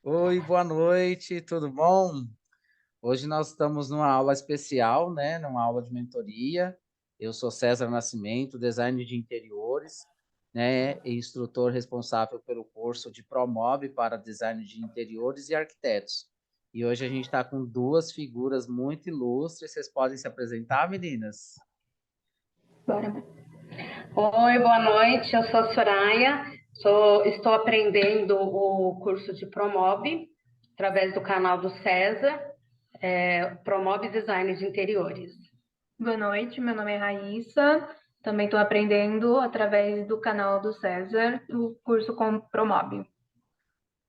Oi, boa noite, tudo bom? Hoje nós estamos numa aula especial, né? Numa aula de mentoria. Eu sou César Nascimento, designer de interiores, né? E instrutor responsável pelo curso de Promob para design de interiores e arquitetos. E hoje a gente está com duas figuras muito ilustres. Vocês podem se apresentar, meninas? Bora. Oi, boa noite. Eu sou a Soraya. Estou aprendendo o curso de Promob através do canal do César, Promob Design de Interiores. Boa noite, meu nome é Raíssa. Também estou aprendendo através do canal do César, o curso com Promob.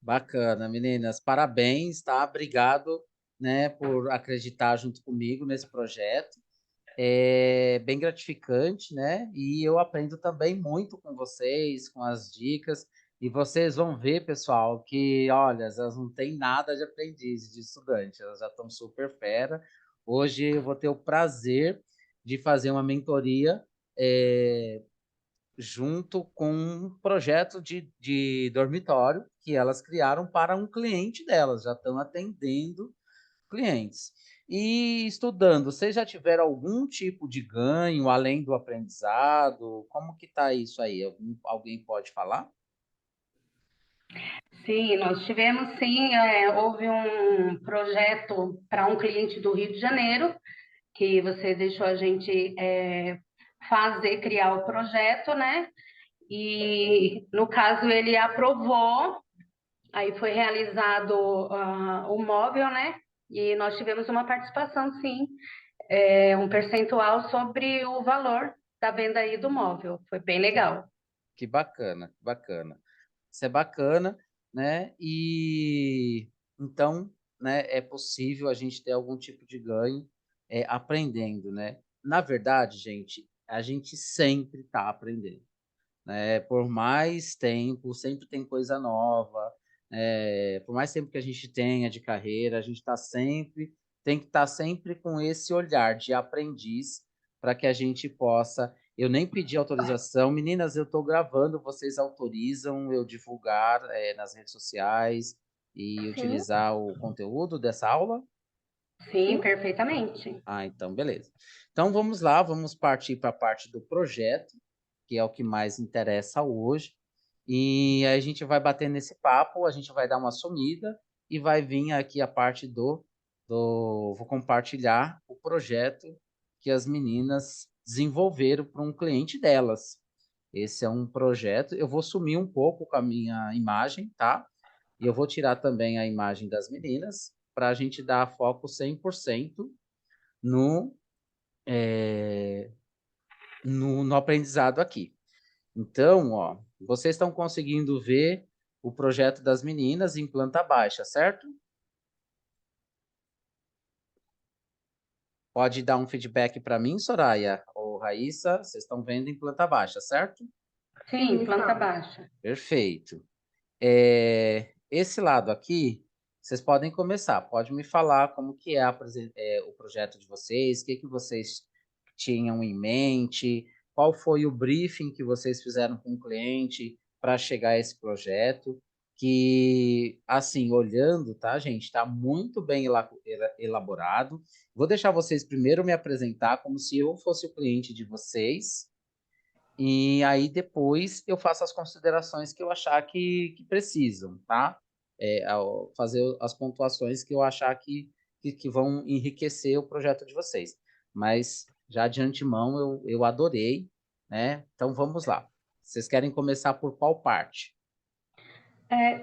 Bacana, meninas. Parabéns, tá? Obrigado, né, por acreditar junto comigo nesse projeto. É bem gratificante, né? E eu aprendo também muito com vocês, com as dicas. E vocês vão ver, pessoal, que, olha, elas não têm nada de aprendiz, de estudante, elas já estão super fera. Hoje eu vou ter o prazer de fazer uma mentoria junto com um projeto de dormitório que elas criaram para um cliente delas, já estão atendendo clientes. E estudando, vocês já tiveram algum tipo de ganho além do aprendizado? Como que tá isso aí? Alguém pode falar? Sim, nós tivemos sim, houve um projeto para um cliente do Rio de Janeiro, que você deixou a gente criar o projeto, né? E no caso ele aprovou. Aí foi realizado o móvel, né? E nós tivemos uma participação, sim, um percentual sobre o valor da venda aí do móvel. Foi bem legal. Que bacana, que bacana. Isso é bacana, né? E então, né, é possível a gente ter algum tipo de ganho aprendendo, né? Na verdade, gente, a gente sempre está aprendendo. Por mais tempo, sempre tem coisa nova, por mais tempo que a gente tenha de carreira, a gente tem que estar sempre com esse olhar de aprendiz para que a gente possa. Eu nem pedi autorização, meninas, eu estou gravando, vocês autorizam eu divulgar nas redes sociais e Sim, utilizar o conteúdo dessa aula? Sim, sim. perfeitamente. Ah, então beleza. Então vamos lá, vamos partir para a parte do projeto, que é o que mais interessa hoje. E aí a gente vai bater nesse papo, a gente vai dar uma sumida e vai vir aqui a parte vou compartilhar o projeto que as meninas desenvolveram para um cliente delas. Esse é um projeto, eu vou sumir um pouco com a minha imagem, tá? E eu vou tirar também a imagem das meninas para a gente dar foco 100% no, é, no aprendizado aqui. Então, ó, vocês estão conseguindo ver o projeto das meninas em planta baixa, certo? Pode dar um feedback para mim, Soraya ou Raíssa, vocês estão vendo em planta baixa, certo? Sim, Sim, planta estamos. baixa. Perfeito. Esse lado aqui, vocês podem começar. Pode me falar como que o projeto de vocês, o que que vocês tinham em mente, qual foi o briefing que vocês fizeram com o cliente para chegar a esse projeto, que, assim, olhando, tá, gente, está muito bem elaborado. Vou deixar vocês primeiro me apresentar como se eu fosse o cliente de vocês, e aí depois eu faço as considerações que eu achar que precisam, tá? Fazer as pontuações que eu achar que vão enriquecer o projeto de vocês. Mas já de antemão eu adorei, né? Então vamos lá. Vocês querem começar por qual parte?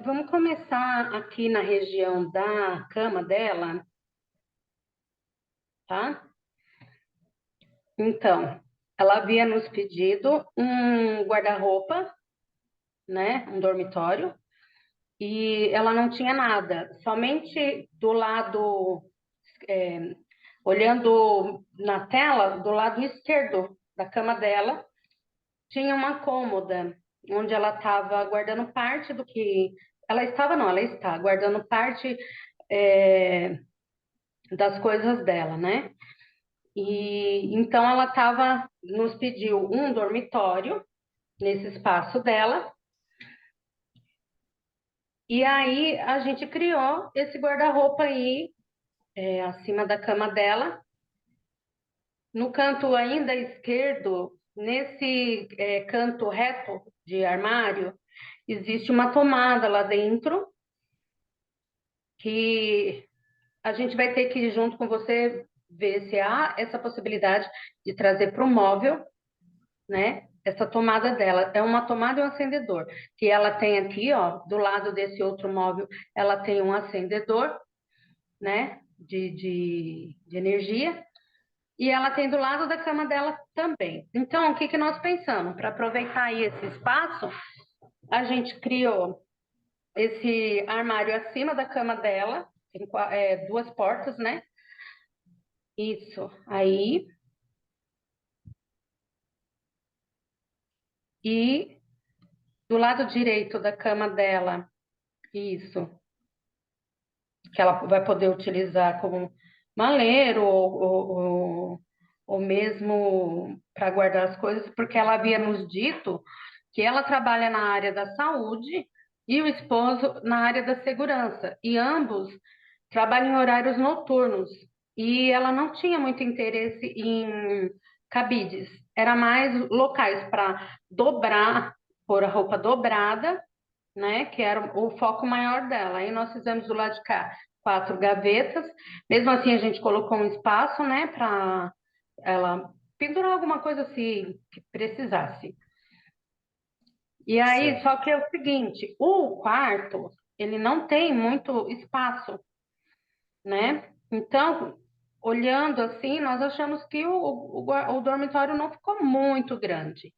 Vamos começar aqui na região da cama dela, tá? Então, ela havia nos pedido um guarda-roupa, né? Um dormitório, e ela não tinha nada, somente do lado, olhando na tela, do lado esquerdo da cama dela, tinha uma cômoda onde ela estava guardando parte do que. Ela estava, não, ela está guardando parte é, das coisas dela, né? E então ela nos pediu um dormitório nesse espaço dela E aí a gente criou esse guarda-roupa aí, acima da cama dela. No canto ainda esquerdo, nesse canto reto de armário, existe uma tomada lá dentro que a gente vai ter que ir junto com você ver se há essa possibilidade de trazer para o móvel, né? Essa tomada dela é uma tomada e um acendedor, que ela tem aqui, ó, do lado desse outro móvel, ela tem um acendedor, né? De energia, e ela tem do lado da cama dela também. Então, o que que nós pensamos? Para aproveitar aí esse espaço, a gente criou esse armário acima da cama dela, tem duas portas, né? Isso. Aí, e do lado direito da cama dela, isso, que ela vai poder utilizar como maleiro ou mesmo para guardar as coisas, porque ela havia nos dito que ela trabalha na área da saúde e o esposo na área da segurança, e ambos trabalham em horários noturnos, e ela não tinha muito interesse em cabides, era mais locais para dobrar, pôr a roupa dobrada, né, que era o foco maior dela. Aí nós fizemos do lado de cá 4 gavetas, mesmo assim a gente colocou um espaço, né, para ela pendurar alguma coisa assim que precisasse. E aí, Certo. só que é o seguinte, o quarto, ele não tem muito espaço, né? Então, olhando assim, nós achamos que o dormitório não ficou muito grande.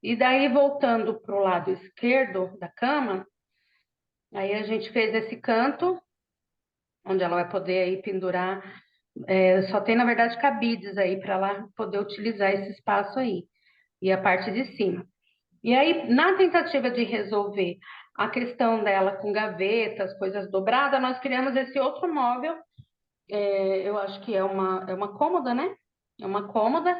E daí, voltando para o lado esquerdo da cama, aí a gente fez esse canto, onde ela vai poder aí pendurar. Só tem, na verdade, cabides aí para ela poder utilizar esse espaço aí. E a parte de cima. E aí, na tentativa de resolver a questão dela com gavetas, coisas dobradas, nós criamos esse outro móvel. Eu acho que é uma cômoda, né? É uma cômoda,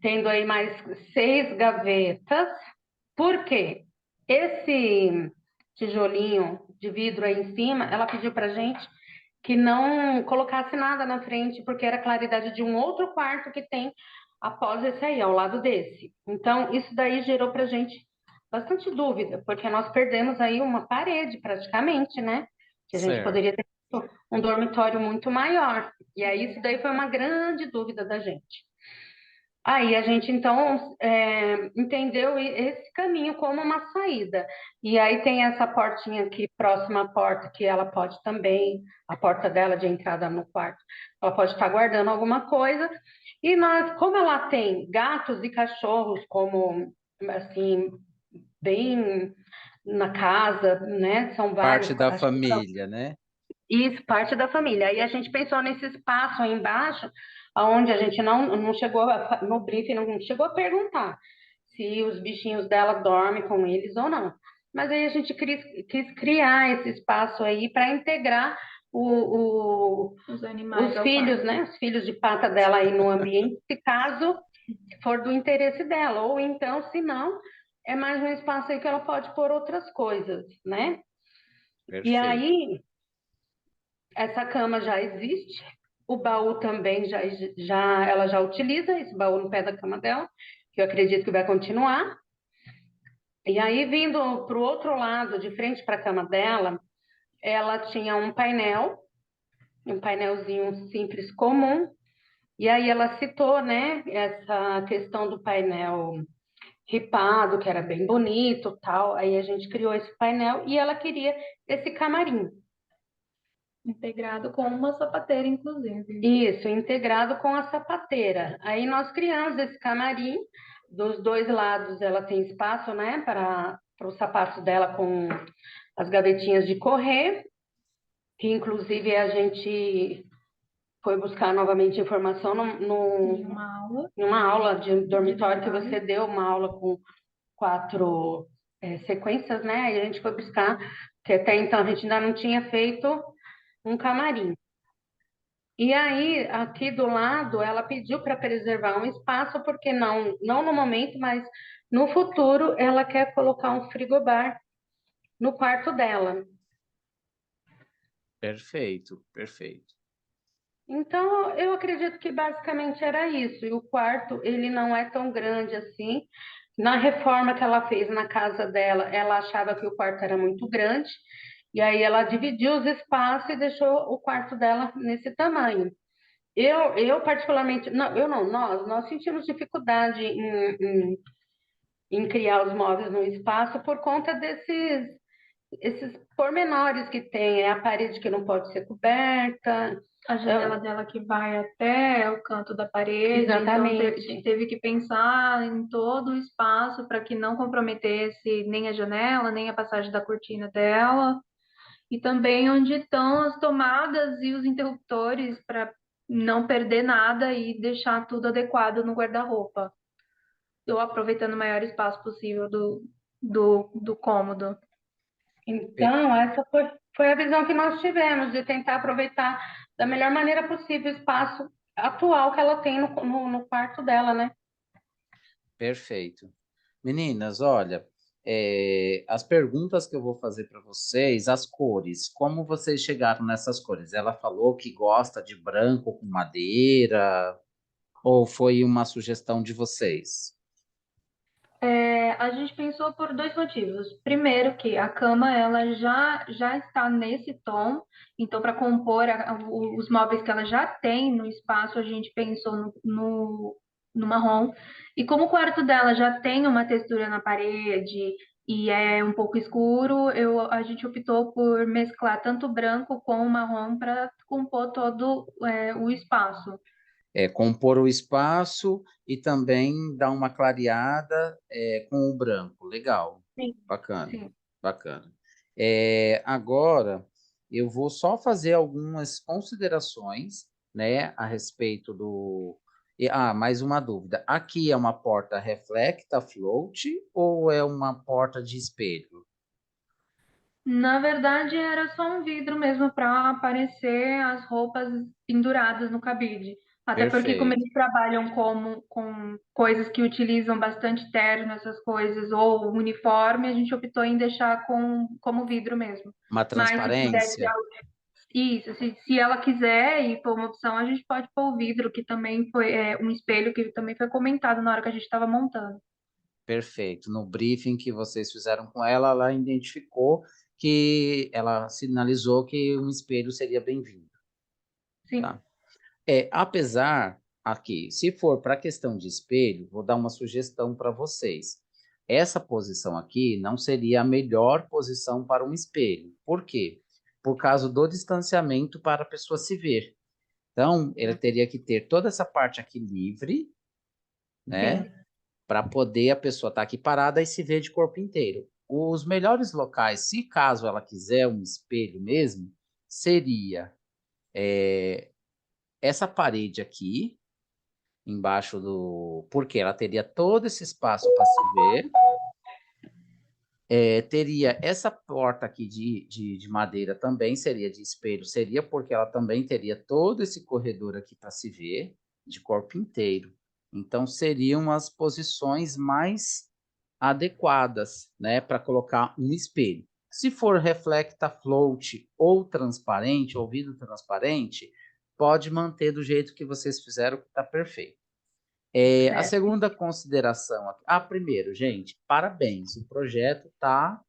tendo aí mais 6 gavetas. Por quê? Esse tijolinho de vidro aí em cima, ela pediu pra gente que não colocasse nada na frente, porque era a claridade de um outro quarto que tem após esse aí, ao lado desse. Então, isso daí gerou pra gente bastante dúvida, porque nós perdemos aí uma parede praticamente, né? Que a gente Certo. poderia ter um dormitório muito maior. E aí, isso daí foi uma grande dúvida da gente. Aí a gente então entendeu esse caminho como uma saída. E aí tem essa portinha aqui próxima à porta que ela pode também, a porta dela de entrada no quarto, ela pode estar guardando alguma coisa. E nós, como ela tem gatos e cachorros como assim bem na casa, né? São vários, Parte da acho que são família, né? isso, parte da família. Aí a gente pensou nesse espaço aí embaixo, onde a gente não chegou, no briefing, não chegou a perguntar se os bichinhos dela dormem com eles ou não. Mas aí a gente quis criar esse espaço aí para integrar Os animais os ao filhos, quarto. né? Os filhos de pata dela aí no ambiente, se caso for do interesse dela. Ou então, se não, é mais um espaço aí que ela pode pôr outras coisas, né? E Perfeito. aí, essa cama já existe, o baú também ela já utiliza esse baú no pé da cama dela, que eu acredito que vai continuar. E aí, vindo para o outro lado, de frente para a cama dela, ela tinha um painelzinho simples comum, e aí ela citou, né, essa questão do painel ripado, que era bem bonito, tal. Aí a gente criou esse painel e ela queria esse camarim. Integrado com uma sapateira, inclusive. Isso, integrado com a sapateira. Aí nós criamos esse camarim, dos dois lados ela tem espaço, né, para os sapatos dela com as gavetinhas de correr, que inclusive a gente foi buscar novamente informação Em uma aula. numa aula de dormitório que design. você deu, uma aula com 4 sequências, né? Aí a gente foi buscar, que até então a gente ainda não tinha feito um camarim. E aí, aqui do lado, ela pediu para preservar um espaço, porque não no momento, mas no futuro, ela quer colocar um frigobar no quarto dela. Perfeito, perfeito. Então, eu acredito que basicamente era isso. E o quarto, ele não é tão grande assim. Na reforma que ela fez na casa dela, ela achava que o quarto era muito grande, e aí ela dividiu os espaços e deixou o quarto dela nesse tamanho. Eu particularmente, não, eu não, nós sentimos dificuldade em criar os móveis no espaço por conta esses pormenores que tem, é a parede que não pode ser coberta. A janela dela que vai até o canto da parede, então Exatamente. teve que pensar em todo o espaço para que não comprometesse nem a janela, nem a passagem da cortina dela, e também onde estão as tomadas e os interruptores para não perder nada e deixar tudo adequado no guarda-roupa, eu aproveitando o maior espaço possível do cômodo. Então, essa foi a visão que nós tivemos, de tentar aproveitar da melhor maneira possível o espaço atual que ela tem no quarto dela, né? Perfeito. Meninas, olha, as perguntas que eu vou fazer para vocês, as cores, como vocês chegaram nessas cores? Ela falou que gosta de branco com madeira, ou foi uma sugestão de vocês? A gente pensou por dois motivos. Primeiro, que a cama ela já está nesse tom, então para compor os móveis que ela já tem no espaço, a gente pensou no marrom. E como o quarto dela já tem uma textura na parede e é um pouco escuro, a gente optou por mesclar tanto o branco com o marrom para compor todo o espaço. Compor o espaço e também dar uma clareada, com o branco. Legal, Sim, bacana, sim. bacana. Agora, eu vou só fazer algumas considerações, né, a respeito mais uma dúvida. Aqui é uma porta reflecta float ou é uma porta de espelho? Na verdade, era só um vidro mesmo para aparecer as roupas penduradas no cabide. Até porque, como Perfeito. eles trabalham com coisas que utilizam bastante terno, essas coisas, ou uniforme, a gente optou em deixar como vidro mesmo. Uma Mas se pudesse, transparência? isso, se ela quiser e for uma opção, a gente pode pôr o vidro, que também foi um espelho que também foi comentado na hora que a gente estava montando. Perfeito. No briefing que vocês fizeram com ela, ela identificou que ela sinalizou que um espelho seria bem-vindo, Sim. tá? Apesar aqui, se for para a questão de espelho, vou dar uma sugestão para vocês. Essa posição aqui não seria a melhor posição para um espelho. Por quê? Por causa do distanciamento para a pessoa se ver. Então, ele teria que ter toda essa parte aqui livre, Sim. né? Para poder a pessoa estar aqui parada e se ver de corpo inteiro. Os melhores locais, se caso ela quiser um espelho mesmo, seria essa parede aqui, embaixo do. Porque ela teria todo esse espaço para se ver. Teria essa porta aqui de madeira também, seria de espelho, seria porque ela também teria todo esse corredor aqui para se ver, de corpo inteiro. Então, seriam as posições mais adequadas, né, para colocar um espelho. Se for reflecta float ou transparente, ou vidro transparente, pode manter do jeito que vocês fizeram, que está perfeito. A Certo. segunda consideração aqui. Primeiro, gente, parabéns. O projeto está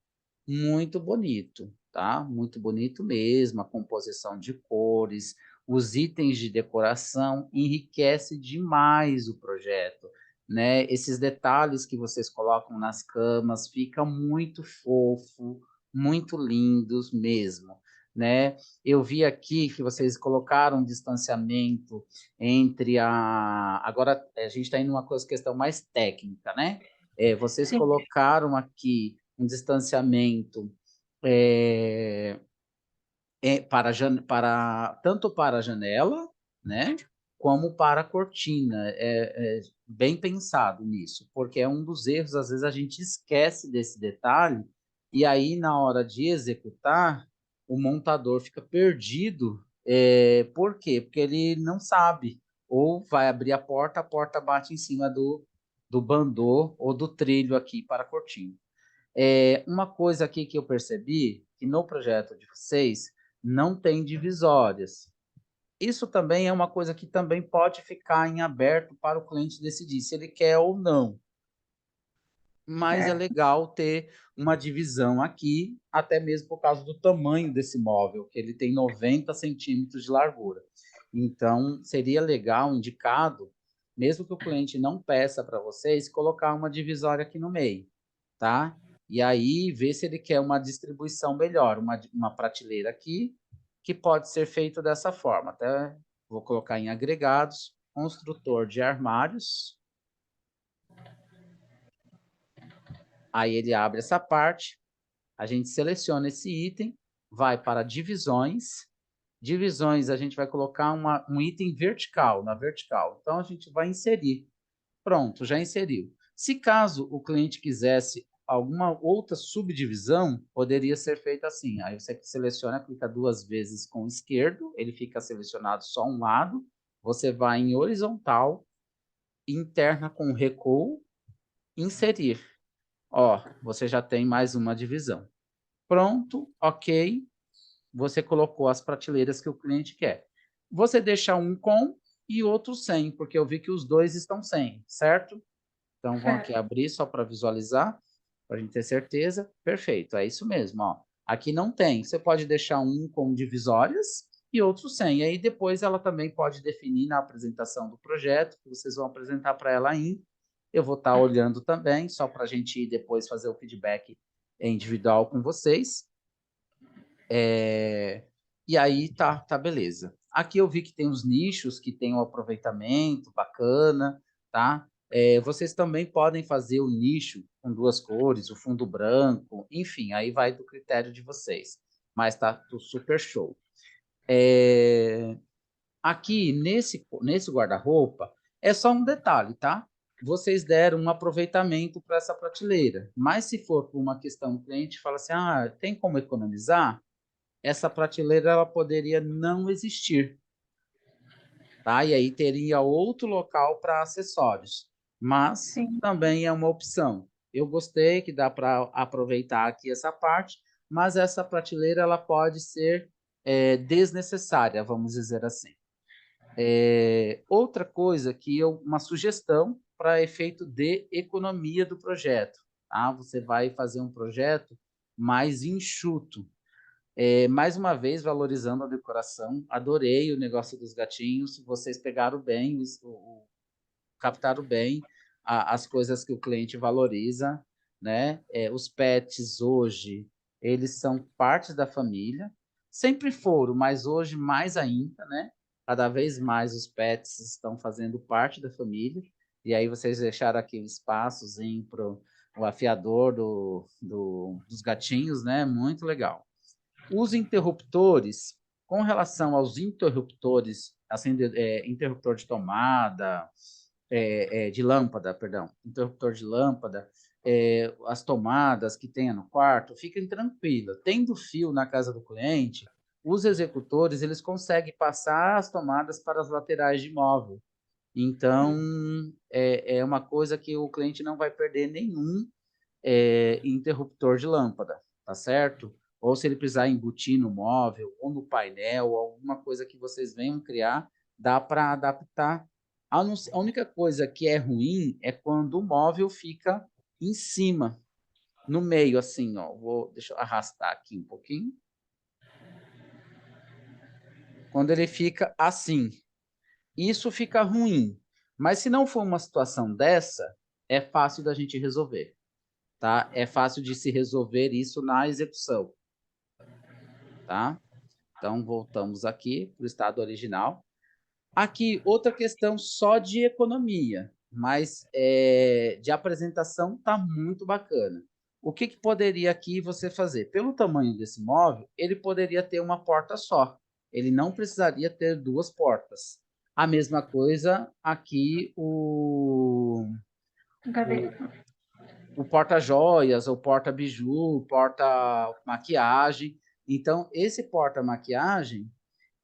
muito bonito, tá? Muito bonito mesmo. A composição de cores, os itens de decoração enriquece demais o projeto, né? Esses detalhes que vocês colocam nas camas fica muito fofo, muito lindos mesmo, né? Eu vi aqui que vocês colocaram um distanciamento entre agora a gente está indo uma questão mais técnica, né? Vocês Sim. colocaram aqui um distanciamento é, tanto para a janela, né, como para a cortina. Bem pensado nisso, porque é um dos erros, às vezes a gente esquece desse detalhe, e aí na hora de executar, o montador fica perdido. Por quê? Porque ele não sabe, ou vai abrir a porta bate em cima do bandô ou do trilho aqui para a cortina. Uma coisa aqui que eu percebi, que no projeto de vocês, não tem divisórias. Isso também é uma coisa que também pode ficar em aberto para o cliente decidir se ele quer ou não. Mas é legal ter uma divisão aqui, até mesmo por causa do tamanho desse móvel, que ele tem 90 centímetros de largura. Então, seria legal, indicado, mesmo que o cliente não peça para vocês, colocar uma divisória aqui no meio, tá? E aí, ver se ele quer uma distribuição melhor, uma prateleira aqui, que pode ser feito dessa forma. Até vou colocar em agregados, construtor de armários. Aí ele abre essa parte, a gente seleciona esse item, vai para divisões. Divisões, a gente vai colocar um item vertical, na vertical. Então, a gente vai inserir. Pronto, já inseriu. Se caso o cliente quisesse alguma outra subdivisão, poderia ser feito assim. Aí você seleciona, clica 2 vezes com o esquerdo, ele fica selecionado só um lado. Você vai em horizontal, interna com recuo, inserir. Ó, você já tem mais uma divisão. Pronto, ok. Você colocou as prateleiras que o cliente quer. Você deixa um com e outro sem, porque eu vi que os dois estão sem, certo? Então, vamos aqui abrir só para visualizar, para a gente ter certeza. Perfeito, é isso mesmo. Ó. Aqui não tem. Você pode deixar um com divisórias e outro sem. Aí depois ela também pode definir na apresentação do projeto, que vocês vão apresentar para ela aí. Eu vou estar olhando também, só para a gente depois fazer o feedback individual com vocês. E aí tá beleza. Aqui eu vi que tem os nichos que tem um aproveitamento bacana, tá? Vocês também podem fazer o nicho com 2 cores, o fundo branco, enfim, aí vai do critério de vocês. Mas tá super show. Aqui nesse guarda-roupa é só um detalhe, tá? Vocês deram um aproveitamento para essa prateleira, mas se for por uma questão, o cliente fala assim, tem como economizar? Essa prateleira ela poderia não existir, tá? E aí teria outro local para acessórios, mas também é uma opção. Eu gostei que dá para aproveitar aqui essa parte, mas essa prateleira ela pode ser desnecessária, vamos dizer assim. Outra coisa uma sugestão para efeito de economia do projeto, tá? Você vai fazer um projeto mais enxuto. Mais uma vez, valorizando a decoração, adorei o negócio dos gatinhos, vocês pegaram bem, captaram bem as coisas que o cliente valoriza, né? Os pets hoje, eles são parte da família, sempre foram, mas hoje mais ainda, né? Cada vez mais os pets estão fazendo parte da família, e aí vocês deixaram aqui um espaçozinho para o afiador dos gatinhos, né? Muito legal. Os interruptores, com relação aos interruptores, assim, interruptor de tomada, de lâmpada, perdão, interruptor de lâmpada, as tomadas que tenha no quarto, fiquem tranquilos. Tendo fio na casa do cliente, os executores eles conseguem passar as tomadas para as laterais de imóvel. Então, é uma coisa que o cliente não vai perder nenhum interruptor de lâmpada, tá certo? Ou se ele precisar embutir no móvel ou no painel, alguma coisa que vocês venham criar, dá para adaptar. A única coisa que é ruim é quando o móvel fica em cima, no meio, assim, ó. Deixa eu arrastar aqui um pouquinho. Quando ele fica assim, isso fica ruim. Mas se não for uma situação dessa, é fácil da gente resolver, tá? É fácil de se resolver isso na execução, tá? Então, voltamos aqui para o estado original. Aqui, outra questão só de economia, mas de apresentação está muito bacana. O que poderia aqui você fazer? Pelo tamanho desse móvel, ele poderia ter uma porta só. Ele não precisaria ter 2 portas. A mesma coisa aqui o porta-joias, ou porta-biju, porta-maquiagem. Então, esse porta-maquiagem,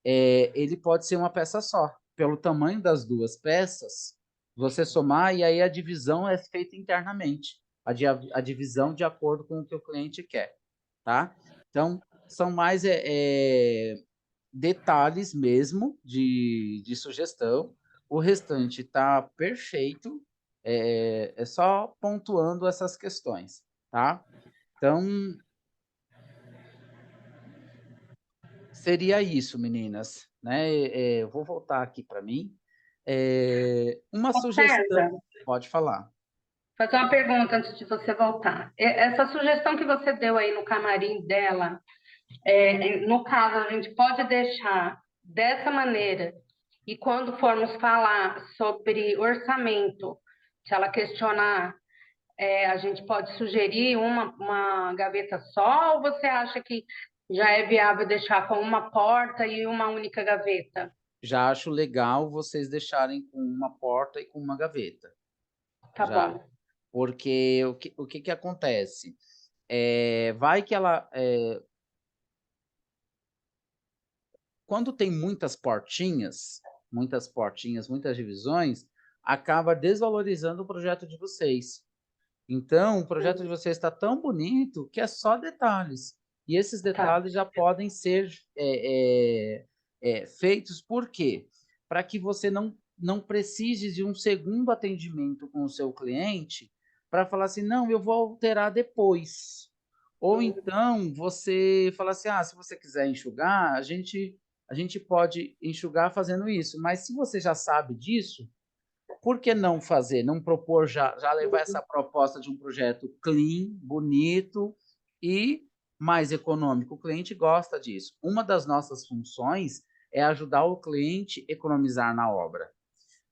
ele pode ser uma peça só. Pelo tamanho das 2 peças, você somar e aí a divisão é feita internamente. A divisão de acordo com o que o cliente quer, tá? Então, são mais detalhes mesmo de sugestão. O restante está perfeito, é só pontuando essas questões, tá? Então, seria isso, meninas, né? Eu vou voltar aqui para mim. Uma Ô, César, sugestão, pode falar. fazer uma pergunta antes de você voltar. Essa sugestão que você deu aí no camarim dela, no caso, a gente pode deixar dessa maneira, e quando formos falar sobre orçamento, se ela questionar, a gente pode sugerir uma gaveta só, ou você acha que já é viável deixar com uma porta e uma única gaveta? Já acho legal vocês deixarem com uma porta e com uma gaveta, Tá já. bom. Porque o que acontece? Vai que ela, quando tem muitas portinhas, muitas divisões, acaba desvalorizando o projeto de vocês. Então, o projeto de vocês está tão bonito que é só detalhes. E esses Tá. detalhes já podem ser feitos por quê? Para que você não precise de um segundo atendimento com o seu cliente para falar assim, não, eu vou alterar depois. Ou então você fala assim, se você quiser enxugar, a gente pode enxugar fazendo isso. Mas se você já sabe disso, por que não fazer, não propor já levar essa proposta de um projeto clean, bonito e mais econômico? O cliente gosta disso. Uma das nossas funções é ajudar o cliente a economizar na obra.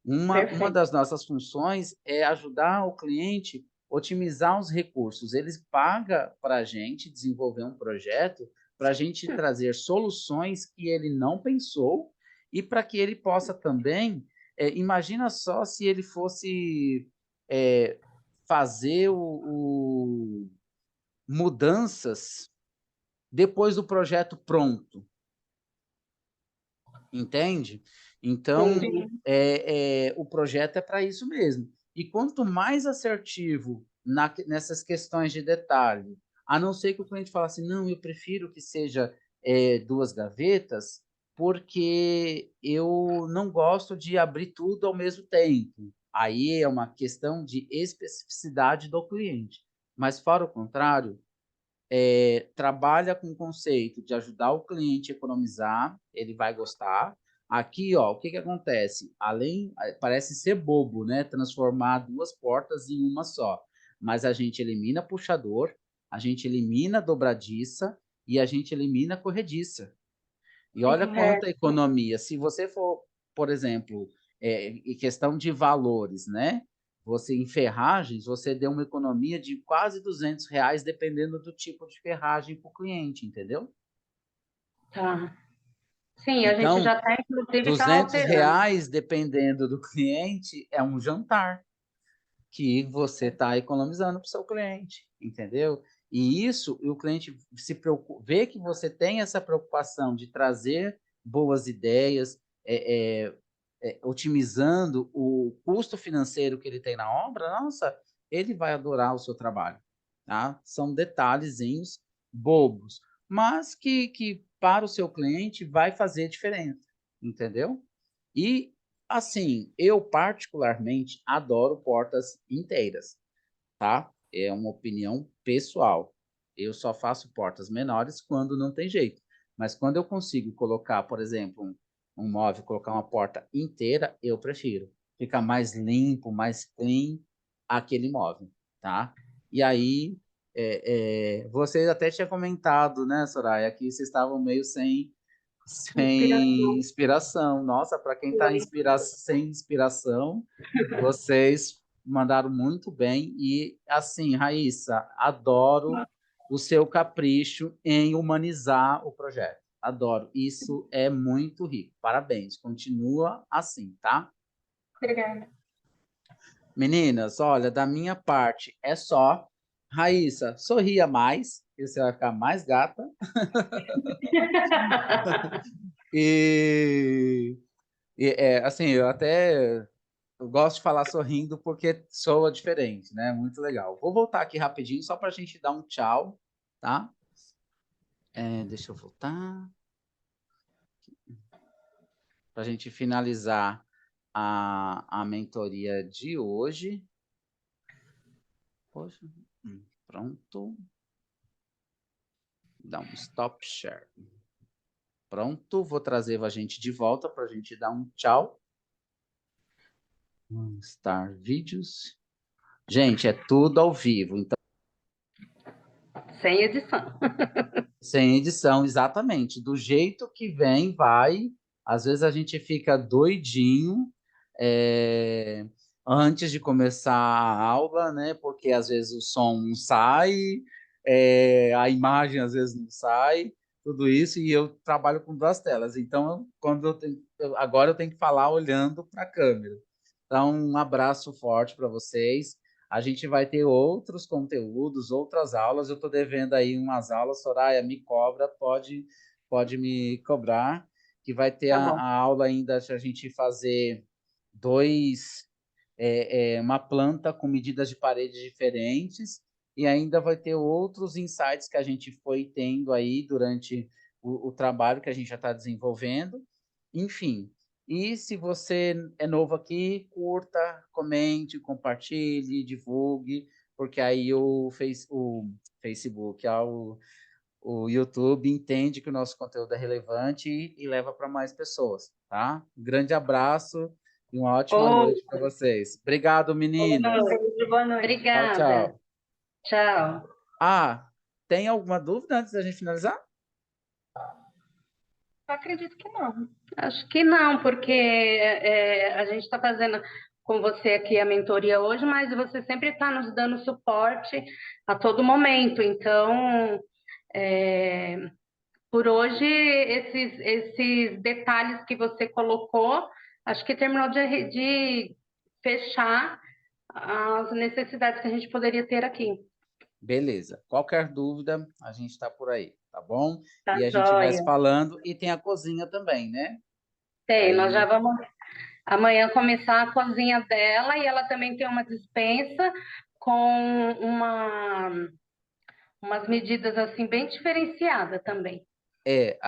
Uma Perfeito. das nossas funções é ajudar o cliente a otimizar os recursos. Eles pagam para a gente desenvolver um projeto para a gente trazer soluções que ele não pensou e para que ele possa também, imagina só se ele fosse fazer mudanças depois do projeto pronto. Entende? Então, Entendi. o projeto é para isso mesmo. E quanto mais assertivo nessas questões de detalhe, a não ser que o cliente fale assim, não, eu prefiro que seja 2 gavetas, porque eu não gosto de abrir tudo ao mesmo tempo. Aí é uma questão de especificidade do cliente. Mas, fora o contrário, trabalha com o conceito de ajudar o cliente a economizar, ele vai gostar. Aqui, ó, o que acontece? Parece ser bobo, né? Transformar 2 portas em uma só. Mas a gente elimina puxador, a gente elimina dobradiça e a gente elimina corrediça. E olha quanta economia. Se você for, por exemplo, em questão de valores, né? Você em ferragens, você deu uma economia de quase R$ 200, dependendo do tipo de ferragem para o cliente, entendeu? Tá. Sim, a gente Então, já está, inclusive, já alterando. R$ 200, dependendo do cliente, é um jantar que você está economizando para o seu cliente, entendeu? E isso, o cliente se preocupa, vê que você tem essa preocupação de trazer boas ideias, otimizando o custo financeiro que ele tem na obra, nossa, ele vai adorar o seu trabalho, tá? São detalhezinhos bobos, mas que para o seu cliente vai fazer diferença, entendeu? E assim, eu particularmente adoro portas inteiras, tá? É uma opinião pessoal. Eu só faço portas menores quando não tem jeito. Mas quando eu consigo colocar, por exemplo, um móvel, colocar uma porta inteira, eu prefiro. Fica mais limpo, mais clean aquele móvel, tá? E aí, você até tinha comentado, né, Soraya, que vocês estavam meio sem Inspiração. inspiração. Nossa, para quem está sem inspiração, vocês mandaram muito bem. E, assim, Raíssa, adoro o seu capricho em humanizar o projeto. Adoro. Isso é muito rico. Parabéns. Continua assim, tá? Obrigada. Meninas, olha, da minha parte é só. Raíssa, sorria mais, que você vai ficar mais gata. E, assim, eu gosto de falar sorrindo porque soa diferente, né? Muito legal. Vou voltar aqui rapidinho só para a gente dar um tchau, tá? Deixa eu voltar. Para a gente finalizar a mentoria de hoje. Poxa, pronto. Dá um stop share. Pronto, vou trazer a gente de volta para a gente dar um tchau. Start vídeos. Gente, é tudo ao vivo, então. Sem edição. Sem edição, exatamente. Do jeito que vem, vai. Às vezes a gente fica doidinho antes de começar a aula, né? Porque às vezes o som não sai, a imagem às vezes não sai, tudo isso, e eu trabalho com 2 telas. Então, agora eu tenho que falar olhando para a câmera. Então, um abraço forte para vocês. A gente vai ter outros conteúdos, outras aulas. Eu estou devendo aí umas aulas, Soraya, me cobra, pode me cobrar, que vai ter Tá a bom. aula ainda de a gente fazer uma planta com medidas de parede diferentes, e ainda vai ter outros insights que a gente foi tendo aí durante o trabalho que a gente já está desenvolvendo. Enfim, e se você é novo aqui, curta, comente, compartilhe, divulgue, porque aí o Facebook, o YouTube entende que o nosso conteúdo é relevante e leva para mais pessoas, tá? Um grande abraço e uma ótima noite para vocês. Obrigado, meninas. Boa noite. Tchau, Obrigada. tchau. Tchau. Tem alguma dúvida antes da gente finalizar? Eu acredito que não. Acho que não, porque a gente está fazendo com você aqui a mentoria hoje, mas você sempre está nos dando suporte a todo momento. Então, por hoje, esses detalhes que você colocou, acho que terminou de fechar as necessidades que a gente poderia ter aqui. Beleza. Qualquer dúvida, a gente está por aí, tá bom? Tá E a gente vai joia. se falando. E tem a cozinha também, né? Tem, nós Aí, já vamos amanhã começar a cozinha dela e ela também tem uma despensa com umas medidas assim bem diferenciadas também. a